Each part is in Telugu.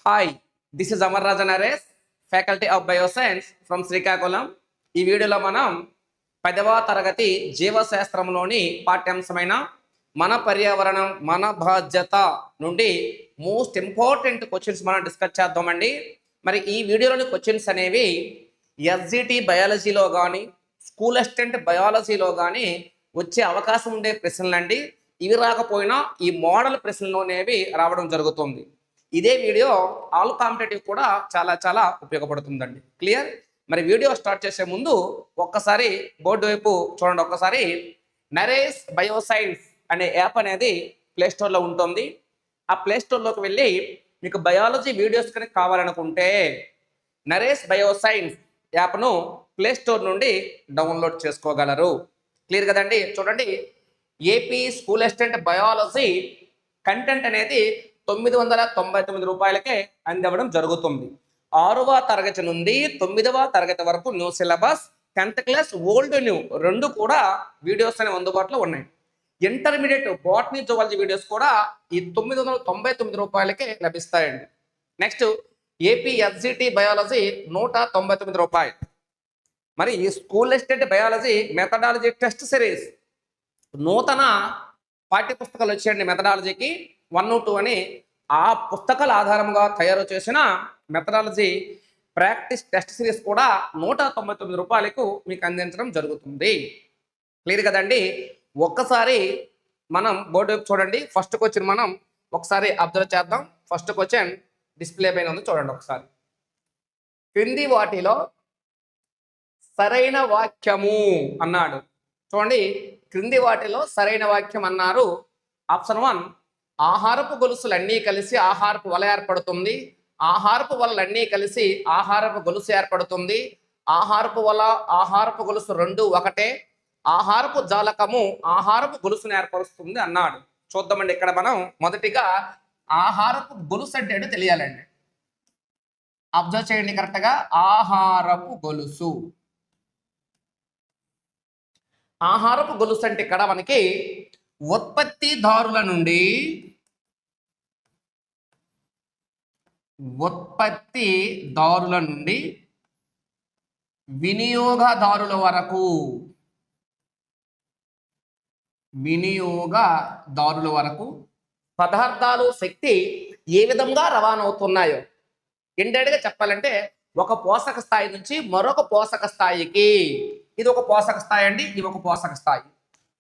Hi, this is Amar Raja Naresh, faculty of bioscience from Srikakulam. ఈ వీడియోలో మనం 10వ తరగతి జీవశాస్త్రంలోని పాఠ్యాంశమైన మన పర్యావరణం మన బాధ్యత నుండి మోస్ట్ ఇంపార్టెంట్ క్వశ్చన్స్ మనం డిస్కస్ చేద్దామండి. మరి ఈ వీడియోలోని క్వశ్చన్స్ అనేవి ఎస్జిటి బయాలజీలో కానీ స్కూల్ అసిస్టెంట్ బయాలజీలో కానీ వచ్చే అవకాశం ఉండే ప్రశ్నలు అండి. ఇవి రాకపోయినా ఈ మోడల్ ప్రశ్నలోనేవి రావడం జరుగుతుంది. ఇదే వీడియో ఆల్ కాంపిటేటివ్ కూడా చాలా ఉపయోగపడుతుందండి. క్లియర్? మరి వీడియో స్టార్ట్ చేసే ముందు ఒక్కసారి బోర్డు వైపు చూడండి. ఒక్కసారి నరేష్ బయోసైన్స్ అనే యాప్ అనేది ప్లేస్టోర్లో ఉంటుంది. ఆ ప్లేస్టోర్లోకి వెళ్ళి మీకు బయాలజీ వీడియోస్ కనుక కావాలనుకుంటే నరేష్ బయోసైన్స్ యాప్ను ప్లేస్టోర్ నుండి డౌన్లోడ్ చేసుకోగలరు. క్లియర్ కదండి? చూడండి, AP school assistant biology content అనేది 999 రూపాయలకే అందివ్వడం జరుగుతుంది. 6వ తరగతి నుండి 9వ తరగతి వరకు new syllabus, 10th class old new రెండు కూడా వీడియోస్ అనేవి అందుబాటులో ఉన్నాయి. ఇంటర్మీడియట్ బాటనీ జువాలజీ వీడియోస్ కూడా ఈ 999 రూపాయలకే లభిస్తాయండి. నెక్స్ట్ ఏపీ ఎస్జిటి బయాలజీ 199 రూపాయలు. మరి ఈ school assistant biology methodology test series నూతన పాఠ్యపుస్తకాలు వచ్చేయండి. మెథడాలజీకి 1, 2 అని ఆ పుస్తకాల ఆధారంగా తయారు చేసిన మెథడాలజీ ప్రాక్టీస్ టెస్ట్ సిరీస్ కూడా 199 రూపాయలకు మీకు అందించడం జరుగుతుంది. క్లియర్ కదండి? ఒక్కసారి మనం బోర్డు వైపు చూడండి. ఫస్ట్ క్వశ్చన్ మనం ఒకసారి అబ్జర్వ్ చేద్దాం. ఫస్ట్ క్వశ్చన్ డిస్ప్లే పైన ఉంది, చూడండి ఒకసారి. క్రింది వాటిలో సరైన వాక్యము అన్నాడు. చూడండి, క్రింది వాటిలో సరైన వాక్యం అన్నారు. ఆప్షన్ 1, ఆహారపు గొలుసులన్నీ కలిసి ఆహారపు వల ఏర్పడుతుంది. ఆహారపు వలలన్నీ కలిసి ఆహారపు గొలుసు ఏర్పడుతుంది. ఆహారపు వల ఆహారపు గొలుసు రెండు ఒకటే. ఆహారపు జాలకము ఆహారపు గొలుసును ఏర్పరుస్తుంది అన్నాడు. చూద్దామండి. ఇక్కడ మనం మొదటిగా ఆహారపు గొలుసు అంటే ఏంటో తెలియాలండి. అబ్జర్వ్ చేయండి కరెక్ట్గా. ఆహారపు గొలుసు, ఆహారపు గొలుసు అంటే ఇక్కడ మనకి ఉత్పత్తిదారుల నుండి వినియోగదారుల వరకు పదార్థాలు శక్తి ఏ విధంగా రవాణా అవుతున్నాయో ఇండైరెక్ట్గా చెప్పాలంటే ఒక పోషక స్థాయి నుంచి మరొక పోషక స్థాయికి, ఇది ఒక పోషక స్థాయి అండి, ఇది ఒక పోషక స్థాయి.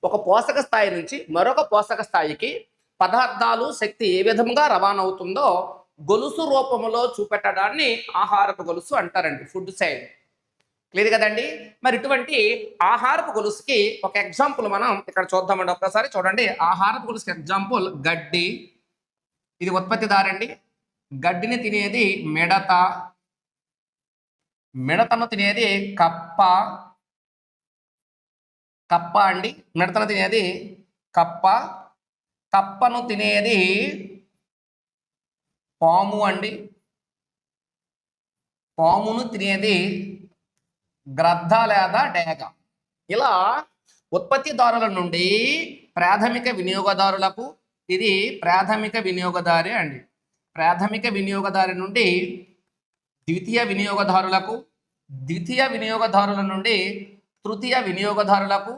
ఒక పోషక స్థాయి నుంచి మరొక పోషక స్థాయికి పదార్థాలు శక్తి ఏ విధంగా రవాణా అవుతుందో గొలుసు రూపంలో చూపెట్టడాన్ని ఆహారపు గొలుసు అంటారండి, ఫుడ్ సైడ్. క్లియర్ కదండి? మరి ఇటువంటి ఆహారపు గొలుసుకి ఒక ఎగ్జాంపుల్ మనం ఇక్కడ చూద్దామండి. ఒక్కసారి చూడండి. ఆహారపు గొలుసుకి ఎగ్జాంపుల్ గడ్డి, ఇది ఉత్పత్తిదారండి. గడ్డిని తినేది మిడత, మిడతను తినేది కప్ప అండి. మిడతను తినేది కప్ప, కప్పను తినేది పాము అండి. పామును తినేది గ్రద్ద లేదా డేగ. ఇలా ఉత్పత్తిదారుల నుండి ప్రాథమిక వినియోగదారులకు, ఇది ప్రాథమిక వినియోగదారి అండి. ప్రాథమిక వినియోగదారి నుండి ద్వితీయ వినియోగదారులకు, ద్వితీయ వినియోగదారుల నుండి తృతీయ వినియోగదారులకు,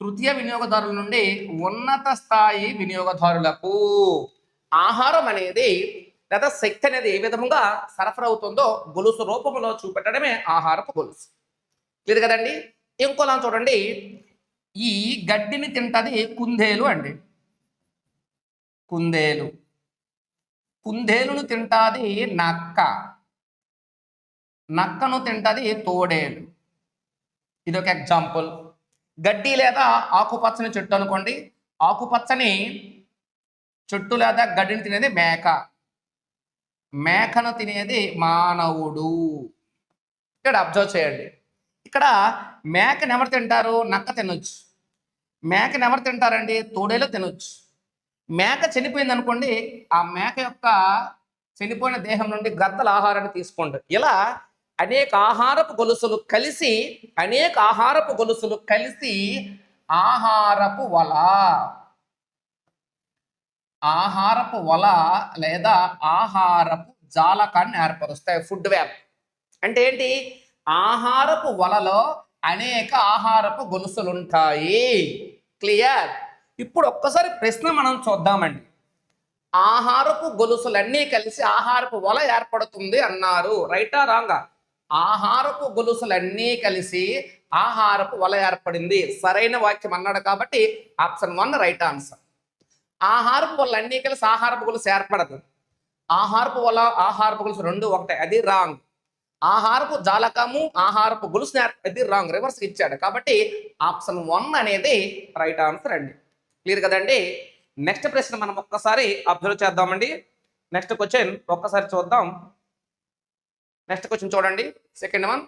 తృతీయ వినియోగదారుల నుండి ఉన్నత స్థాయి వినియోగదారులకు ఆహారం అనేది లేదా శక్తి అనేది ఏ విధంగా సరఫరా అవుతుందో గొలుసు రూపంలో చూపెట్టడమే ఆహారపు గొలుసు. లేదు కదండి? ఇంకోలా చూడండి. ఈ గడ్డిని తింటది కుందేలు అండి. కుందేలును తింటాది నక్క, నక్కను తింటది తోడేలు. ఇది ఒక ఎగ్జాంపుల్. గడ్డి లేదా ఆకుపచ్చని చెట్టు అనుకోండి. ఆకుపచ్చని చెట్టు లేదా గడ్డిని తినేది మేక, మేకను తినేది మానవుడు. ఇక్కడ అబ్జర్వ్ చేయండి. ఇక్కడ మేకను ఎవరు తింటారు? నక్క తినొచ్చు. మేకను ఎవరు తింటారండి? తోడేలు తినొచ్చు. మేక చనిపోయింది అనుకోండి, ఆ మేక యొక్క చనిపోయిన దేహం నుండి గ్రద్దల ఆహారాన్ని తీసుకోండి. ఇలా అనేక ఆహారపు గొలుసులు కలిసి ఆహారపు వల లేదా ఆహారపు జాలకాన్ని ఏర్పరుస్తాయి. ఫుడ్ వెబ్ అంటే ఏంటి? ఆహారపు వలలో అనేక ఆహారపు గొలుసులు ఉంటాయి. క్లియర్? ఇప్పుడు ఒక్కసారి ప్రశ్న మనం చూద్దామండి. ఆహారపు గొలుసులన్నీ కలిసి ఆహారపు వల ఏర్పడుతుంది అన్నారు. రైటా రాంగా? ఆహారపు గొలుసులన్నీ కలిసి ఆహారపు వల ఏర్పడింది, సరైన వాక్యం అన్నాడు కాబట్టి ఆప్షన్ 1 రైట్ ఆన్సర్. ఆహారపు వల అన్నీ కలిసి ఆహారపు గొలుసు ఏర్పడదు. ఆహారపు వల ఆహారపు గొలుసు రెండు ఒకటే, అది రాంగ్. ఆహారపు జాలకము ఆహారపు గొలుసు అది రాంగ్, రివర్స్ ఇచ్చాడు. కాబట్టి ఆప్షన్ 1 అనేది రైట్ ఆన్సర్ అండి. క్లియర్ కదండి? నెక్స్ట్ ప్రశ్న మనం ఒక్కసారి అబ్జర్వ్ చేద్దామండి. నెక్స్ట్ క్వశ్చన్ ఒక్కసారి చూద్దాం. నెక్స్ట్ క్వశ్చన్ చూడండి, సెకండ్ వన్.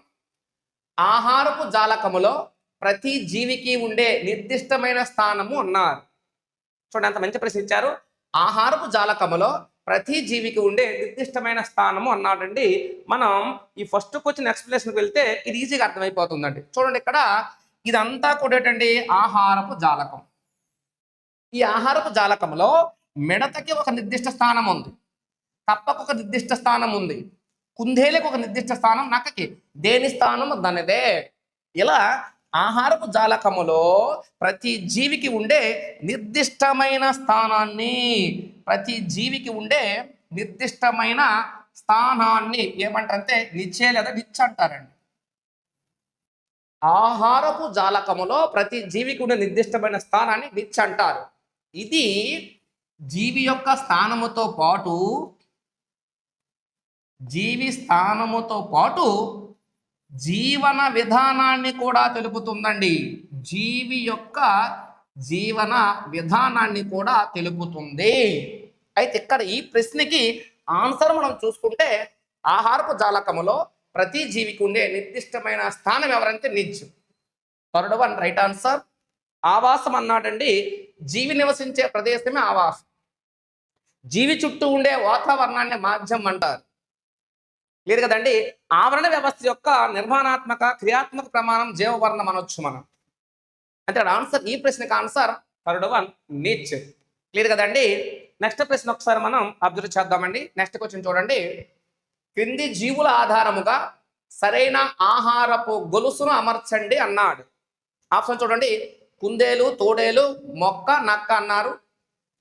ఆహారపు జాలకములో ప్రతి జీవికి ఉండే నిర్దిష్టమైన స్థానము అన్నారు. చూడండి ఎంత మంచి ప్రశ్న ఇచ్చారు. ఆహారపు జాలకములో ప్రతి జీవికి ఉండే నిర్దిష్టమైన స్థానము అన్నాడండి. మనం ఈ ఫస్ట్ క్వశ్చన్ ఎక్స్ప్లెనేషన్కి వెళ్తే ఇది ఈజీగా అర్థమైపోతుందండి. చూడండి ఇక్కడ ఇదంతా కూడా ఏంటండి? ఆహారపు జాలకం. ఈ ఆహారపు జాలకంలో మిడతకి ఒక నిర్దిష్ట స్థానం ఉంది, కప్పకు ఒక నిర్దిష్ట స్థానం ఉంది, కుందేలకు ఒక నిర్దిష్ట స్థానం, నక్కకి దేని స్థానం దానిదే. ఇలా ఆహారపు జాలకములో ప్రతి జీవికి ఉండే నిర్దిష్టమైన స్థానాన్ని, ప్రతి జీవికి ఉండే నిర్దిష్టమైన స్థానాన్ని ఏమంటారంటే నిచ్చే లేదా నిచ్ అంటారండి. ఆహారపు జాలకములో ప్రతి జీవికి ఉండే నిర్దిష్టమైన స్థానాన్ని నిచ్ అంటారు. ఇది జీవి యొక్క స్థానముతో పాటు జీవన విధానాన్ని కూడా తెలుపుతుందండి. జీవి యొక్క జీవన విధానాన్ని కూడా తెలుపుతుంది. అయితే ఇక్కడ ఈ ప్రశ్నకి ఆన్సర్ మనం చూసుకుంటే ఆహారపు జాలకములో ప్రతి జీవికి ఉండే నిర్దిష్టమైన స్థానం ఎవరంటే niche. Third one right answer. ఆవాసం అన్నాడండి. జీవి నివసించే ప్రదేశమే ఆవాసం. జీవి చుట్టూ ఉండే వాతావరణాన్ని మాధ్యం అంటారు. లేదు కదండి? ఆవరణ వ్యవస్థ యొక్క నిర్మాణాత్మక క్రియాత్మక ప్రమాణం జీవవర్ణం అనొచ్చు మనం. అంటే ఆన్సర్, ఈ ప్రశ్నకి answer third one niche. Clear కదండి? నెక్స్ట్ ప్రశ్న ఒకసారి మనం అబ్జర్వ్ చేద్దామండి. నెక్స్ట్ క్వశ్చన్ చూడండి. క్రింది జీవుల ఆధారముగా సరైన ఆహారపు గొలుసును అమర్చండి అన్నాడు. ఆప్షన్ చూడండి, కుందేలు, తోడేలు, మొక్క, నక్క అన్నారు.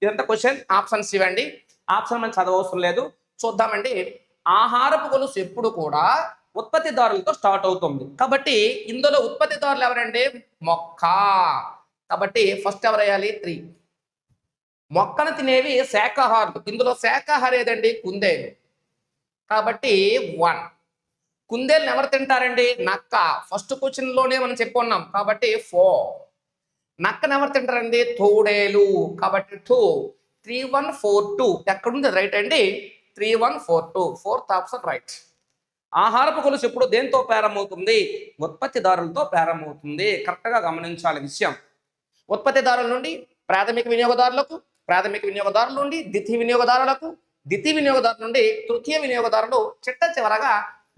ఇదంతా క్వశ్చన్ ఆప్షన్స్ ఇవ్వండి. ఆప్షన్ మనం చదవవసరం లేదు, చూద్దామండి. ఆహారపు గొలుసు ఎప్పుడు కూడా ఉత్పత్తిదారులతో స్టార్ట్ అవుతుంది కాబట్టి ఇందులో ఉత్పత్తిదారులు ఎవరండి? మొక్క. కాబట్టి ఫస్ట్ ఎవరు వేయాలి? 3. మొక్కను తినేవి శాకాహారులు. ఇందులో శాకాహారి ఏదండి? కుందేలు. కాబట్టి 1. కుందేలను ఎవరు తింటారండి? నక్క. ఫస్ట్ క్వశ్చన్ లోనే మనం చెప్పుకున్నాం కాబట్టి 4. నక్కను ఎవరు తింటారండి? తోడేలు. కాబట్టి 2. 3 1 4 2 ఎక్కడుంది? రైట్ అండి. 3 1 4 2 ఫోర్త్ ఆప్షన్ రైట్. ఆహారపు గొలుసు ఎప్పుడు దేంతో ప్రారంభమవుతుంది? ఉత్పత్తిదారులతో ప్రారంభమవుతుంది. కరెక్ట్గా గమనించాలి విషయం. ఉత్పత్తిదారుల నుండి ప్రాథమిక వినియోగదారులకు, ప్రాథమిక వినియోగదారుల నుండి ద్వితీయ వినియోగదారులకు, ద్వితీయ వినియోగదారుల నుండి తృతీయ వినియోగదారులు, చిట్ట చివరగా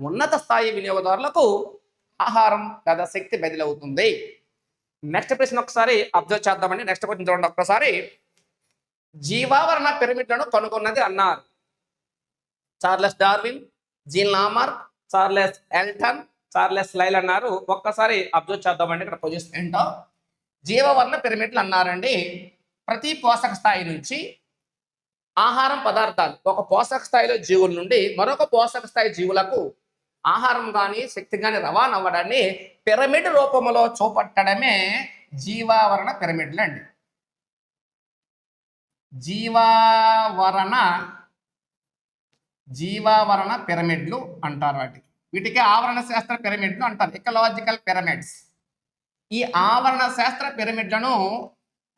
ఉన్నత స్థాయి వినియోగదారులకు ఆహారం లేదా శక్తి బదిలవుతుంది. నెక్స్ట్ ప్రశ్న ఒకసారి అబ్జర్వ్ చేద్దామండి. నెక్స్ట్ క్వశ్చన్ చూడండి ఒక్కసారి. జీవావరణ పిరమిడ్లను కనుగొన్నది అన్నారు. Charles Darwin, Jean Lamarck, Charles Elton, Charles Lyell అన్నారు. ఒక్కసారి అబ్జర్వ్ చేద్దామండి ఇక్కడ పొజిషన్ ఏంటో. జీవవర్ణ పిరమిడ్లు అన్నారండి. ప్రతి పోషక స్థాయి నుంచి ఆహారం పదార్థాలు ఒక పోషక స్థాయిలో జీవుల నుండి మరొక పోషక స్థాయి జీవులకు ఆహారం కానీ శక్తి కానీ రవాణా అవ్వడాన్ని పిరమిడ్ రూపంలో చూపట్టడమే జీవావరణ పిరమిడ్లు అండి. జీవావరణ పిరమిడ్లు అంటారు వాటికి. వీటికి ఆవరణ శాస్త్ర పిరమిడ్లు అంటారు, ఎకలాజికల్ పిరమిడ్స్. ఈ ఆవరణ శాస్త్ర పిరమిడ్లను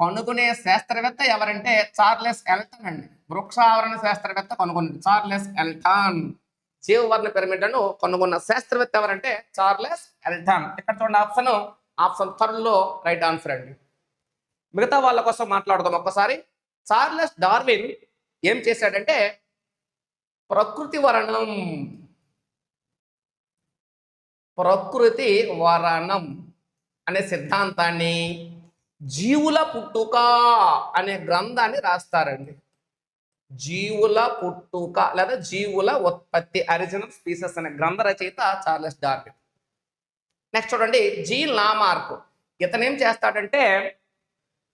కనుగొనే శాస్త్రవేత్త ఎవరంటే చార్లెస్ ఎల్టన్ అండి. వృక్ష ఆవరణ శాస్త్రవేత్త కనుగొన్నది చార్లెస్ ఎల్టన్. జీవవర్ణ పిరమిడ్లను కనుగొన్న శాస్త్రవేత్త ఎవరంటే చార్లెస్ ఎల్టన్. ఇక్కడ చూడండి ఆప్షన్ 3 రైట్ ఆన్సర్ అండి. మిగతా వాళ్ళ కోసం మాట్లాడదాం ఒక్కసారి. చార్లెస్ డార్విన్ ఏం చేశాడంటే ప్రకృతి వరణం అనే సిద్ధాంతాన్ని, జీవుల పుట్టుక అనే గ్రంథాన్ని రాస్తారండి. జీవుల పుట్టుక లేదా జీవుల ఉత్పత్తి ఒరిజినల్ స్పీసెస్ అనే గ్రంథ రచయిత చార్లెస్ డార్విన్. నెక్స్ట్ చూడండి జీ లామార్క్. ఇతను ఏం చేస్తాడంటే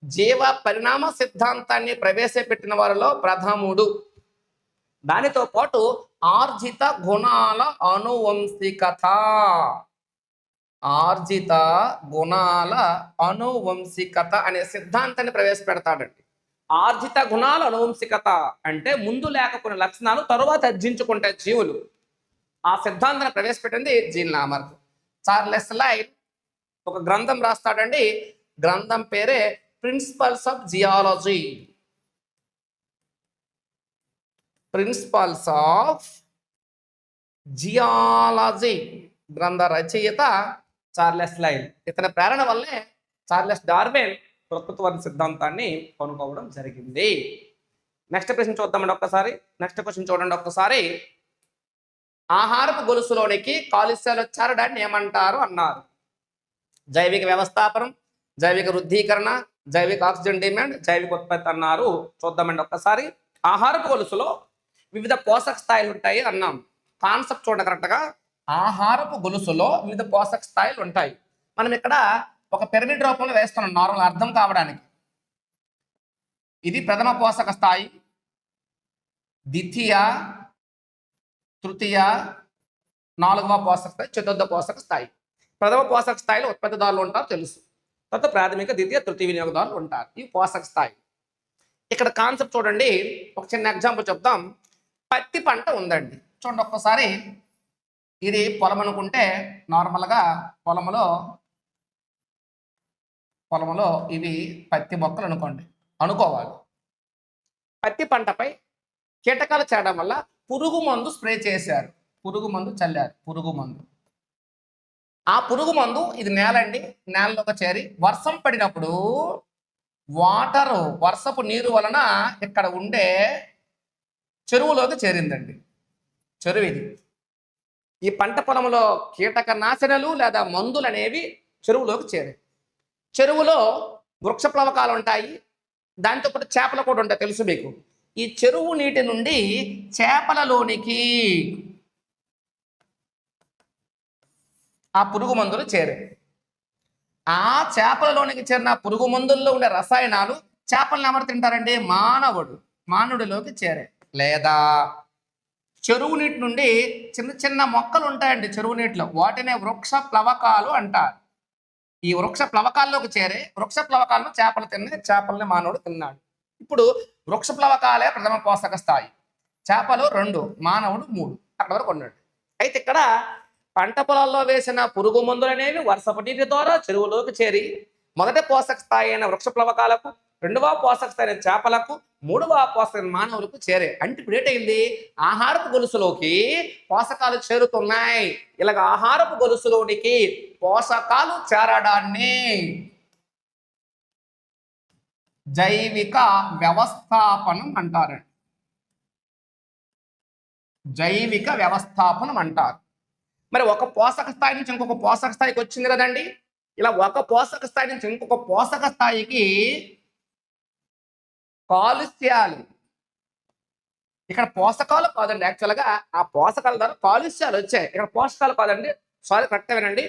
జీవ పరిణామ సిద్ధాంతాన్ని ప్రవేశపెట్టిన వారిలో ప్రథముడు. దానితో పాటు ఆర్జిత గుణాల అనువంశికత, ఆర్జిత గుణాల అనువంశికత అనే సిద్ధాంతాన్ని ప్రవేశపెడతాడండి. ఆర్జిత గుణాల అనువంశికత అంటే ముందు లేకపోయిన లక్షణాలు తరువాత అర్జించుకుంటే జీవులు. ఆ సిద్ధాంతాన్ని ప్రవేశపెట్టింది జీన్ లామార్క్. చార్లెస్ లైన్ ఒక గ్రంథం రాస్తాడండి. గ్రంథం పేరే principles of geology. Principles of geology గ్రంథ రచయిత చార్లెస్ లైన్. ఇతని ప్రేరణ వల్లే చార్లెస్ డార్విన్ ప్రకృతి వర్ణ సిద్ధాంతాన్ని కనుక్కోవడం జరిగింది. నెక్స్ట్ ప్రశ్న చూద్దామండి ఒక్కసారి. నెక్స్ట్ క్వశ్చన్ చూడండి ఒక్కసారి. ఆహారపు గొలుసులోనికి కాలుష్యాలు చేరడాన్ని ఏమంటారు అన్నారు? జైవిక వ్యవస్థాపనం, జైవిక వృద్ధీకరణ, జైవిక ఆక్సిజన్ డిమాండ్, జైవిక ఉత్పత్తి అన్నారు. చూద్దామండి ఒక్కసారి. ఆహారపు గొలుసులో వివిధ పోషక స్థాయిలు ఉంటాయి అన్నాం. కాన్సెప్ట్ చూడండి కరెక్ట్గా. ఆహారపు గొలుసులో వివిధ పోషక స్థాయిలు ఉంటాయి. మనం ఇక్కడ ఒక పిరమిడ్ రూపంలో వేస్తున్నాం నార్మల్ అర్థం కావడానికి. ఇది ప్రథమ పోషక స్థాయి, ద్వితీయ, తృతీయ, నాలుగవ పోషక స్థాయి, చతుర్థ పోషక స్థాయి. ప్రథమ పోషక స్థాయిలో ఉత్పత్తిదారులు ఉంటారు తెలుసు. తర్వాత ప్రాథమిక, ద్వితీయ, తృతీయ వినియోగదారులు ఉంటారు. ఈ పోషక స్థాయి. ఇక్కడ కాన్సెప్ట్ చూడండి. ఒక చిన్న ఎగ్జాంపుల్ చెప్తాం. పత్తి పంట ఉందండి. చూడండి ఒక్కసారి. ఇది పొలం అనుకుంటే నార్మల్గా పొలంలో ఇవి పత్తి మొక్కలు అనుకోవాలి. పత్తి పంటపై కీటకాలు చేయడం వల్ల పురుగు మందు స్ప్రే చేశారు, పురుగు మందు చల్లారు. ఆ పురుగు మందు ఇది నేలండి. నేలలోకి చేరి వర్షం పడినప్పుడు వర్షపు నీరు వలన ఇక్కడ ఉండే చెరువులోకి చేరిందండి. చెరువు ఇది. ఈ పంట పొలంలో కీటక నాశనలు లేదా మందులు అనేవి చెరువులోకి చేరాయి. చెరువులో వృక్ష ప్లవకాలు ఉంటాయి. దాంతో పాటు చేపలు కూడా ఉంటాయి తెలుసు మీకు. ఈ చెరువు నీటి నుండి చేపలలోనికి ఆ పురుగు మందులు చేరాయి. ఆ చేపలలోనికి చేరిన పురుగు మందుల్లో ఉండే రసాయనాలు చేపలను ఎవరు తింటారండి? మానవుడిలోకి చేరాయి. లేదా చెరువు నీటి నుండి చిన్న చిన్న మొక్కలు ఉంటాయండి చెరువు నీటిలో, వాటినే వృక్ష ప్లవకాలు అంటారు. ఈ వృక్ష ప్లవకాల్లోకి చేరే వృక్ష ప్లవకాలను చేపలు తిన్నాయి, చేపలని మానవుడు తిన్నాడు. ఇప్పుడు వృక్ష ప్లవకాలే ప్రథమ పోషక స్థాయి, చేపలు 2, మానవుడు 3. అక్కడ వరకు ఉన్నాడు. అయితే ఇక్కడ పంట పొలాల్లో వేసిన పురుగు మందులు అనేవి వర్షపు నీటి ద్వారా చెరువులోకి చేరి మొదటి పోషక స్థాయి అయిన వృక్ష ప్లవకాలకు, రెండవ పోషక స్థాయి అయిన చేపలకు, మూడవ పోషక మానవులకు చేరే. అంటే ఇప్పుడు ఏంటైంది? ఆహారపు గొలుసులోకి పోషకాలు చేరుతున్నాయి. ఇలాగ ఆహారపు గొలుసులోనికి పోషకాలు చేరడాన్ని జైవిక వ్యవస్థాపనం అంటారండి. జైవిక వ్యవస్థాపనం అంటారు. మరి ఒక పోషక స్థాయి నుంచి ఇంకొక పోషక స్థాయికి వచ్చింది కదండి. ఇలా ఒక పోషక స్థాయి నుంచి ఇంకొక పోషక స్థాయికి కాలుష్యాలు, ఇక్కడ పోషకాలు కాదండి, యాక్చువల్గా ఆ పోషకాల ద్వారా కాలుష్యాలు వచ్చాయి. ఇక్కడ పోషకాలు కాదండి, సారీ కరెక్ట్ వినండి.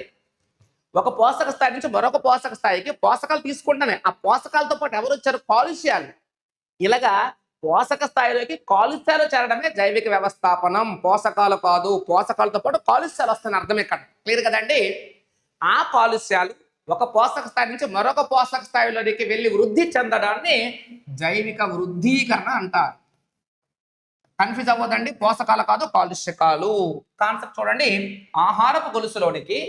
ఒక పోషక స్థాయి నుంచి మరొక పోషక స్థాయికి పోషకాలు తీసుకుంటానే, ఆ పోషకాలతో పాటు ఎవరు వచ్చారు? కాలుష్యాలు. ఇలాగా పోషక స్థాయిలోకి కాలుష్యాలు చేరడమే జైవిక వ్యవస్థాపనం. పోషకాలు కాదు, పోషకాలతో పాటు కాలుష్యాలు వస్తాయని అర్థం ఇక్కడ. క్లియర్ కదండి. ఆ కాలుష్యాలు ఒక పోషక స్థాయి నుంచి మరొక పోషక స్థాయిలోనికి వెళ్ళి వృద్ధి చెందడాన్ని జైవిక వృద్ధీకరణ అంటారు. కన్ఫ్యూజ్ అవ్వదండి. పోషకాలు కాదు, కాలుష్యకాలు. కాన్సెప్ట్ చూడండి. ఆహారపు గొలుసులోనికి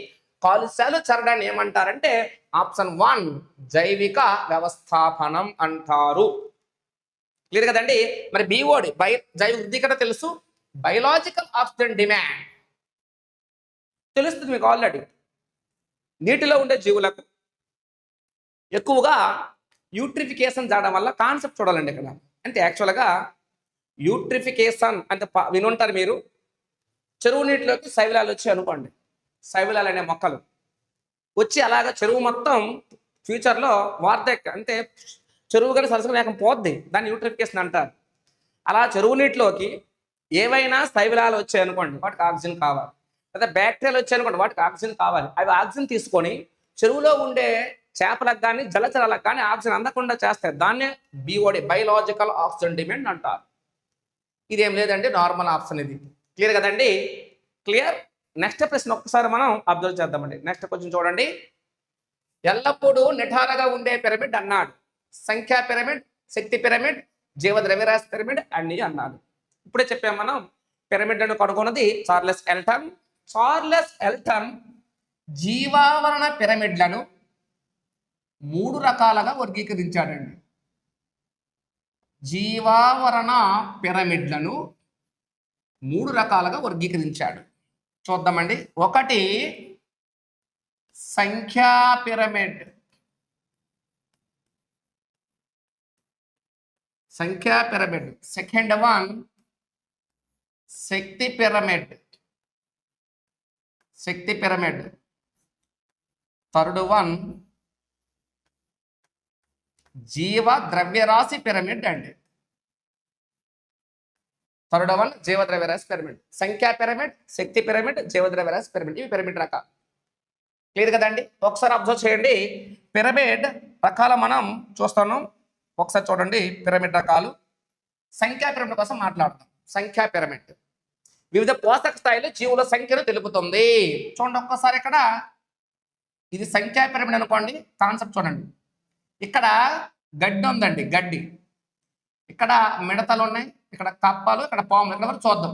కాలుష్యాలు చేరడాన్ని ఏమంటారంటే ఆప్షన్ 1 జైవిక వ్యవస్థాపనం అంటారు. క్లియర్ కదండి. మరి బిఓడి జైవ వృద్ధీకరణ తెలుసు. బయలాజికల్ ఆక్సిజన్ డిమాండ్ తెలుస్తుంది మీకు ఆల్రెడీ. నీటిలో ఉండే జీవులకు ఎక్కువగా యూట్రిఫికేషన్ చేయడం వల్ల కాన్సెప్ట్ చూడాలండి ఇక్కడ. అంటే యాక్చువల్గా యూట్రిఫికేషన్ అంటే వినుంటారు మీరు. చెరువు నీటిలోకి శైవలాలు వచ్చి అనుకోండి. శైవలాలు అనే మొక్కలు వచ్చి అలాగ చెరువు మొత్తం ఫ్యూచర్లో వార్ధక్య అంటే చెరువు కానీ సరస్సు లేకపోతే పోద్ది. దాన్ని యూట్రిఫికేషన్ అంటారు. అలా చెరువు నీటిలోకి ఏవైనా శైవిలాలు వచ్చాయనుకోండి, వాటికి ఆక్సిజన్ కావాలి. లేదా బ్యాక్టీరియాలు వచ్చాయనుకోండి, వాటికి ఆక్సిజన్ కావాలి. అవి ఆక్సిజన్ తీసుకొని చెరువులో ఉండే చేపలకు కానీ జలచరాలకు కానీ ఆక్సిజన్ అందకుండా చేస్తాయి. దాన్నే బిఓడి, బయలాజికల్ ఆక్సిజన్ డిమాండ్ అంటారు. ఇదేం లేదండి, నార్మల్ ఆప్షన్ ఇది. క్లియర్ కదండి? క్లియర్. నెక్స్ట్ ప్రశ్న ఒక్కసారి మనం అబ్జర్వ్ చేద్దామండి. నెక్స్ట్ క్వశ్చన్ చూడండి. ఎల్లప్పుడూ నిఠారగా ఉండే పిరమిడ్ అన్నాడు. సంఖ్యా పిరమిడ్, శక్తి పిరమిడ్, జీవ ద్రవ్యరాశి పిరమిడ్ అన్ని అన్నాడు. ఇప్పుడే చెప్పాం మనం. పిరమిడ్ అని కనుగొన్నది చార్లెస్ ఎల్టన్. చార్లెస్ ఎల్టన్ జీవావరణ పిరమిడ్లను 3 రకాలుగా వర్గీకరించాడండి. జీవావరణ పిరమిడ్లను 3 రకాలుగా వర్గీకరించాడు. చూద్దామండి. ఒకటి సంఖ్యా పిరమిడ్. సంఖ్యా పిరమిడ్. సెకండ్ వన్ శక్తి పిరమిడ్. శక్తి పిరమిడ్. థర్డ్ వన్ జీవ ద్రవ్యరాశి పిరమిడ్ అండి. థర్డ్ వన్ జీవ ద్రవ్యరాశి పిరమిడ్. సంఖ్యా పిరమిడ్, శక్తి పిరమిడ్, జీవ ద్రవ్యరాశి పిరమిడ్. ఇవి పిరమిడ్ రకాలు. క్లియర్ కదండి? ఒకసారి అబ్జర్వ్ చేయండి. పిరమిడ్ రకాలు మనం చూస్తాను. ఒకసారి చూడండి పిరమిడ్ రకాలు. సంఖ్యా పిరమిడ్ కోసం మాట్లాడతాం. సంఖ్యా పిరమిడ్ వివిధ పోషక స్థాయిలో జీవుల సంఖ్యను తెలుపుతుంది. చూడండి ఒక్కసారి ఇక్కడ ఇది సంఖ్యా పిరమిడ్ అనుకోండి. కాన్సెప్ట్ చూడండి. ఇక్కడ గడ్డి ఉందండి, గడ్డి. ఇక్కడ మిడతలు ఉన్నాయి, ఇక్కడ కప్పలు, ఇక్కడ పాములు. ఇక్కడ వరకు చూద్దాం,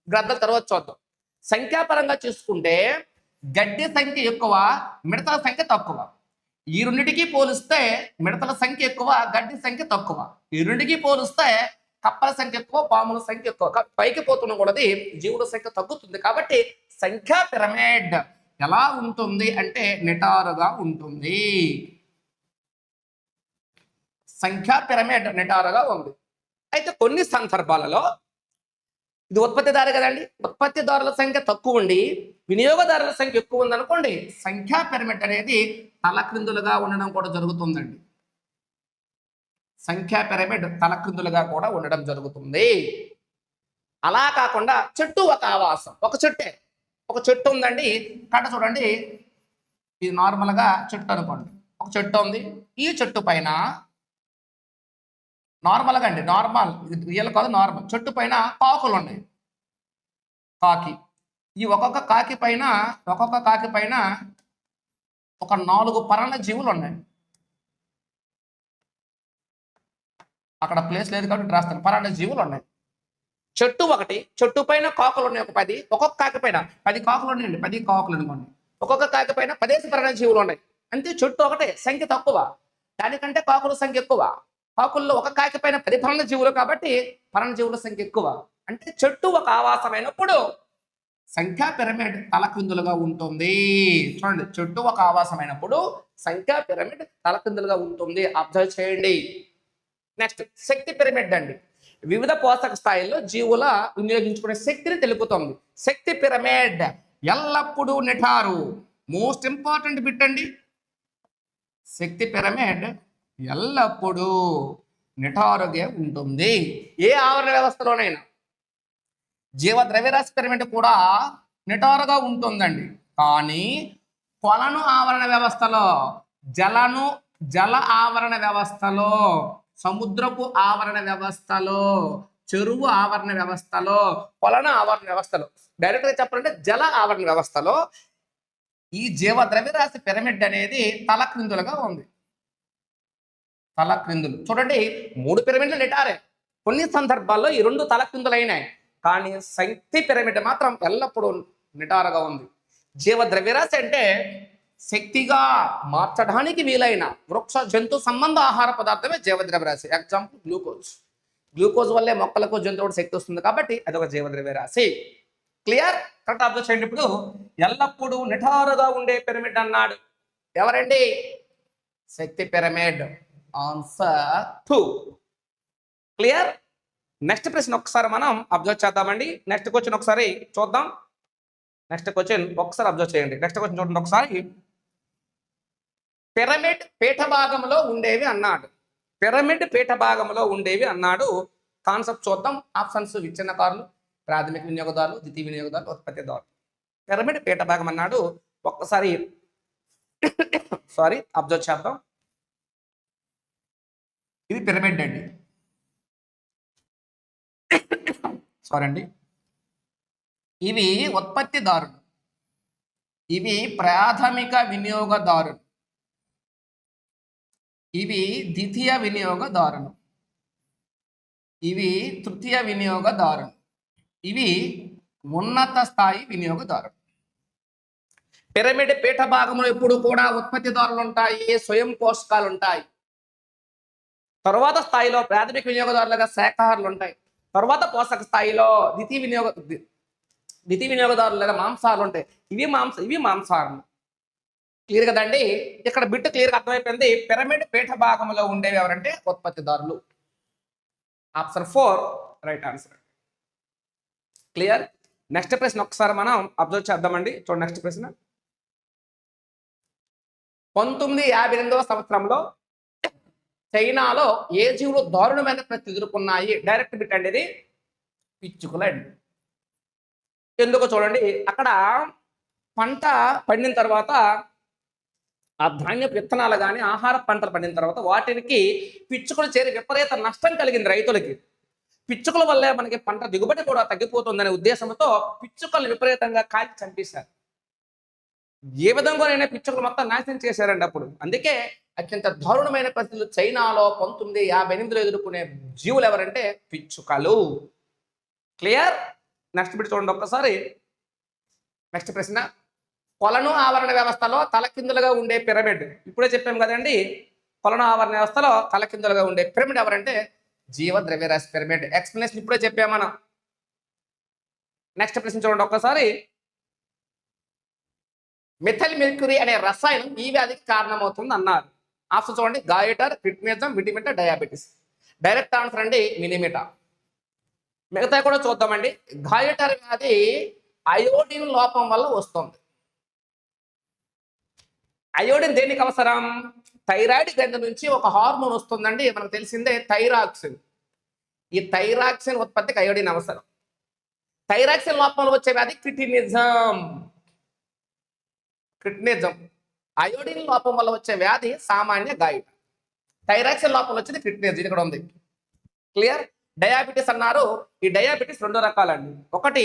గ్రద్దల తర్వాత చూద్దాం. సంఖ్యాపరంగా చూసుకుంటే గడ్డి సంఖ్య ఎక్కువ, మిడతల సంఖ్య తక్కువ. ఈ రెండింటికి పోలిస్తే మిడతల సంఖ్య ఎక్కువ, గడ్డి సంఖ్య తక్కువ. ఈ రెండింటికి పోలిస్తే కప్పల సంఖ్య ఎక్కువ, పాముల సంఖ్య ఎక్కువ. పైకి పోతున్న కూడా జీవుల సంఖ్య తగ్గుతుంది. కాబట్టి సంఖ్యా పిరమిడ్ ఎలా ఉంటుంది అంటే నిటారుగా ఉంటుంది. సంఖ్యా పిరమిడ్ నిటారుగా ఉంది. అయితే కొన్ని సందర్భాలలో ఇది ఉత్పత్తిదారు కదండి, ఉత్పత్తిదారుల సంఖ్య తక్కువ ఉండి వినియోగదారుల సంఖ్య ఎక్కువ ఉందనుకోండి, సంఖ్యా పిరమిడ్ అనేది తలక్రిందులుగా ఉండడం కూడా జరుగుతుందండి. సంఖ్యా పిరమిడ్ తలక్రిందులుగా కూడా ఉండడం జరుగుతుంది. అలా కాకుండా చెట్టు ఒక ఆవాసం. ఒక చెట్టు ఉందండి. కట్ట చూడండి, ఇది నార్మల్గా చెట్టు అనుకోండి. ఒక చెట్టు ఉంది. ఈ చెట్టు పైన నార్మల్గా అండి, నార్మల్, ఇది రియల్ కాదు, నార్మల్. చెట్టు పైన కాకులు ఉన్నాయి. కాకి. ఈ ఒక్కొక్క కాకి పైన ఒక 4 పరాణ జీవులు ఉన్నాయి. అక్కడ ప్లేస్ లేదు కాబట్టి రాస్తాను. పరాణ జీవులు ఉన్నాయి. చెట్టు ఒకటి, చెట్టు పైన కాకులు ఉన్నాయి. ఒక 10. ఒక్కొక్క కాకి పైన 10 కాకులు ఉన్నాయండి. 10 కాకులు అనుకోండి. ఒక్కొక్క కాకి పైన 10 పరాణ జీవులు ఉన్నాయి. అంతే, చెట్టు ఒకటే, సంఖ్య తక్కువ. దానికంటే కాకుల సంఖ్య ఎక్కువ. కాకుల్లో ఒక కాకి పైన 10 పరాణ జీవులు కాబట్టి పరాణ జీవుల సంఖ్య ఎక్కువ. అంటే చెట్టు ఒక ఆవాసమైనప్పుడు సంఖ్యా పిరమిడ్ తలక్రిందులుగా ఉంటుంది. చూడండి, చెట్టు ఒక ఆవాసమైనప్పుడు సంఖ్యా పిరమిడ్ తలక్రిందులుగా ఉంటుంది. అబ్జర్వ్ చేయండి. నెక్స్ట్ శక్తి పిరమిడ్ అండి. వివిధ పోషక స్థాయిల్లో జీవుల వినియోగించుకునే శక్తిని తెలుపుతుంది. శక్తి పిరమిడ్ ఎల్లప్పుడూ నిఠారు. మోస్ట్ ఇంపార్టెంట్ బిట్ అండి. శక్తి పిరమిడ్ ఎల్లప్పుడూ నిఠారుగా ఉంటుంది. ఏ ఆవరణ వ్యవస్థలోనైనా. జీవ ద్రవ్యరాశి పిరమిడ్ కూడా నిటారుగా ఉంటుందండి. కానీ కొలను ఆవరణ వ్యవస్థలో, జల ఆవరణ వ్యవస్థలో, సముద్రపు ఆవరణ వ్యవస్థలో, చెరువు ఆవరణ వ్యవస్థలో, కొలను ఆవరణ వ్యవస్థలో, డైరెక్ట్గా చెప్పాలంటే జల ఆవరణ వ్యవస్థలో ఈ జీవ ద్రవ్యరాశి పిరమిడ్ అనేది తలక్రిందులుగా ఉంది. తలక్రిందులు. చూడండి, 3 పిరమిడ్లు నిటారే. కొన్ని సందర్భాల్లో ఈ 2 తలక్రిందులైనాయి. కానీ శక్తి పిరమిడ్ మాత్రం ఎల్లప్పుడూ నిటారుగా ఉంది. జీవ ద్రవ్యరాశి అంటే శక్తిగా మార్చడానికి వీలైన వృక్ష జంతు సంబంధ ఆహార పదార్థమే జీవ ద్రవ్యరాశి. Example glucose. గ్లూకోజ్ వల్లే మొక్కలకు జంతువులకు శక్తి వస్తుంది కాబట్టి అదొక జీవ ద్రవ్యరాశి. క్లియర్? కరెక్ట్ అబ్జర్వ్ చేయండి. ఇప్పుడు ఎల్లప్పుడూ నిటారుగా ఉండే పిరమిడ్ అన్నాడు. ఎవరండి? శక్తి పిరమిడ్. ఆన్సర్ 2. క్లియర్? నెక్స్ట్ ప్రశ్న ఒకసారి మనం అబ్జర్వ్ చేద్దామండి. నెక్స్ట్ క్వశ్చన్ ఒకసారి చూద్దాం. నెక్స్ట్ క్వశ్చన్ ఒకసారి అబ్జర్వ్ చేయండి. నెక్స్ట్ క్వశ్చన్ చూడండి ఒకసారి. పిరమిడ్ పీఠ భాగంలో ఉండేవి అన్నాడు. పిరమిడ్ పీఠ భాగంలో ఉండేవి అన్నాడు. కాన్సెప్ట్ చూద్దాం. ఆప్షన్స్ విచ్ఛిన్నకారులు, ప్రాథమిక వినియోగదారులు, ద్వితీయ వినియోగదారులు, ఉత్పత్తిదారులు. పిరమిడ్ పీఠ భాగం అన్నాడు. ఒక్కసారి అబ్జర్వ్ చేద్దాం. ఇది పిరమిడ్ అండి. సారీ అండి, ఇవి ఉత్పత్తిదారులు, ఇవి ప్రాథమిక వినియోగదారులు, ఇవి ద్వితీయ వినియోగదారులు, ఇవి తృతీయ వినియోగదారులు, ఇవి ఉన్నత స్థాయి వినియోగదారులు. పిరమిడ్ పీఠ భాగంలో ఎప్పుడు కూడా ఉత్పత్తిదారులు ఉంటాయి, స్వయం పోషకాలు ఉంటాయి. తరువాత స్థాయిలో ప్రాథమిక వినియోగదారులుగా శాఖాహారులు ఉంటాయి. తర్వాత పోషక స్థాయిలో ద్వితీయ వినియోగదారులుగా మాంసాలు ఉంటాయి. ఇవి మాంసాహారులు. క్లియర్ కదండి? ఇక్కడ బిట్ క్లియర్గా అర్థమైపోయింది. పిరమిడ్ పీఠ భాగంలో ఉండేవి ఎవరంటే ఉత్పత్తిదారులు. Option 4 right answer. Clear? Next ప్రశ్న ఒకసారి మనం అబ్జర్వ్ చేద్దామండి. చూడండి నెక్స్ట్ ప్రశ్న. 1958వ సంవత్సరంలో చైనాలో ఏ జీవులు దారుణమైన ప్రతి ఎదుర్కొన్నాయి? డైరెక్ట్ బిట్ అండి ఇది. పిచ్చుకలండి. ఎందుకో చూడండి, అక్కడ పంట పండిన తర్వాత ఆ ధాన్యపు విత్తనాలు కానీ ఆహార పంటలు పండిన తర్వాత వాటికి పిచ్చుకలు చేరి విపరీత నష్టం కలిగింది రైతులకి. పిచ్చుకల వల్లే మనకి పంట దిగుబడి కూడా తగ్గిపోతుందనే ఉద్దేశంతో పిచ్చుకలు విపరీతంగా కాల్చి చంపేశారు. ఏ విధంగానైనా పిచ్చుకలు మొత్తం నాశనం చేశారండి అప్పుడు. అందుకే అత్యంత దారుణమైన పరిస్థితులు చైనాలో 1958లో ఎదుర్కొనే జీవులు ఎవరంటే పిచ్చుకలు. క్లియర్? నెక్స్ట్ బిట్ చూడండి ఒక్కసారి. నెక్స్ట్ ప్రశ్న. కొలను ఆవరణ వ్యవస్థలో తలకిందులుగా ఉండే పిరమిడ్. ఇప్పుడే చెప్పాం కదండి, కొలను ఆవరణ వ్యవస్థలో తలకిందులుగా ఉండే పిరమిడ్ ఎవరంటే జీవ ద్రవ్యరాశి పిరమిడ్. ఎక్స్ప్లెనేషన్ ఇప్పుడే చెప్పాం మనం. నెక్స్ట్ ప్రశ్న చూడండి ఒక్కసారి. మిథైల్ మెర్క్యూరీ అనే రసాయనం ఈ వ్యాధికి కారణమవుతుంది అన్నారు. ఆప్షన్ చూడండి. గాయటర్, క్రిట్నిజం, విటిమిటా, డయాబెటీస్. డైరెక్ట్ ఆన్సర్ అండి మినిమిటా. మిగతా కూడా చూద్దామండి. గాయటర్ వ్యాధి అయోడిన్ లోపం వల్ల వస్తుంది. అయోడిన్ దేనికి అవసరం? థైరాయిడ్ గ్రంథి నుంచి ఒక హార్మోన్ వస్తుందండి, మనకు తెలిసిందే, థైరాక్సిన్. ఈ థైరాక్సిన్ ఉత్పత్తికి అయోడిన్ అవసరం. థైరాక్సిన్ లోపంలో వచ్చే వ్యాధి క్రిటినిజం. అయోడిన్ లోపం వల్ల వచ్చే వ్యాధి సామాన్య గాయట. థైరాక్సిన్ లోపం వచ్చేది క్రిటినిజం. ఇది కూడా ఉంది. క్లియర్? డయాబెటీస్ అన్నారు. ఈ డయాబెటీస్ 2 రకాలండి. ఒకటి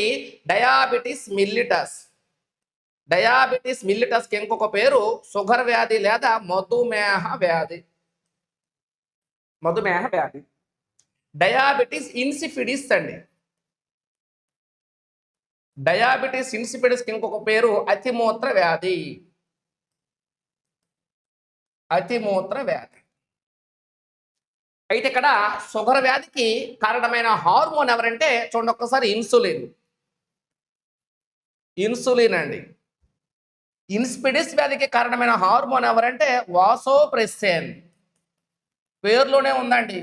డయాబెటీస్ మిల్లిటస్. డయాబెటీస్ మిల్లిటస్కి ఇంకొక పేరు షుగర్ వ్యాధి లేదా మధుమేహ వ్యాధి. డయాబెటీస్ ఇన్సిపిడిస్ అండి. డయాబెటీస్ ఇన్సిపిడిస్కి ఇంకొక పేరు అతిమూత్ర వ్యాధి. అయితే ఇక్కడ షుగర్ వ్యాధికి కారణమైన హార్మోన్ ఎవరంటే చూడండి ఒక్కసారి, ఇన్సులిన్ అండి. ఇన్సిపిడిస్ వ్యాధికి కారణమైన హార్మోన్ ఎవరంటే వాసోప్రెసిన్. పేరులోనే ఉందండి,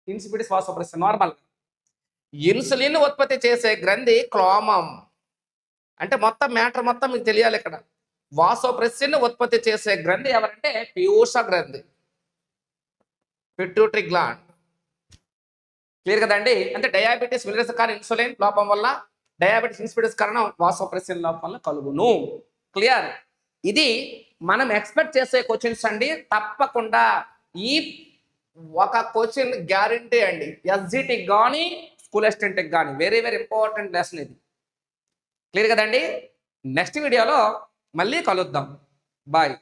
ఇన్సిపిడిస్ వాసోప్రెసిన్. నార్మల్ ఇన్సులిన్ ఉత్పత్తి చేసే గ్రంథి క్లోమం. అంటే మొత్తం మ్యాటర్ మొత్తం మీకు తెలియాలి ఇక్కడ. వాసోప్రెసిన్ ఉత్పత్తి చేసే గ్రంథి ఎవరంటే పీయూష గ్రంథి, పిట్యూటరీ గ్లాండ్. క్లియర్ కదండి? అంటే డయాబెటీస్ మిలిటస్ కారణం ఇన్సులిన్ లోపం వల్ల, డయాబెటీస్ ఇన్సిపిడిస్ కారణం వాసోప్రెసిన్ లోపం వల్ల కలుగును. క్లియర్? ఇది మనం ఎక్స్పెక్ట్ చేసే క్వశ్చన్స్ అండి. తప్పకుండా ఈ ఒక క్వశ్చన్ గ్యారంటీ అండి. ఎస్జిటికి కానీ స్కూల్ అసిస్టెంట్కి కానీ వెరీ వెరీ ఇంపార్టెంట్ లెసన్ ఇది. క్లియర్ కదండి? నెక్స్ట్ వీడియోలో మళ్ళీ కలుద్దాం. బాయ్.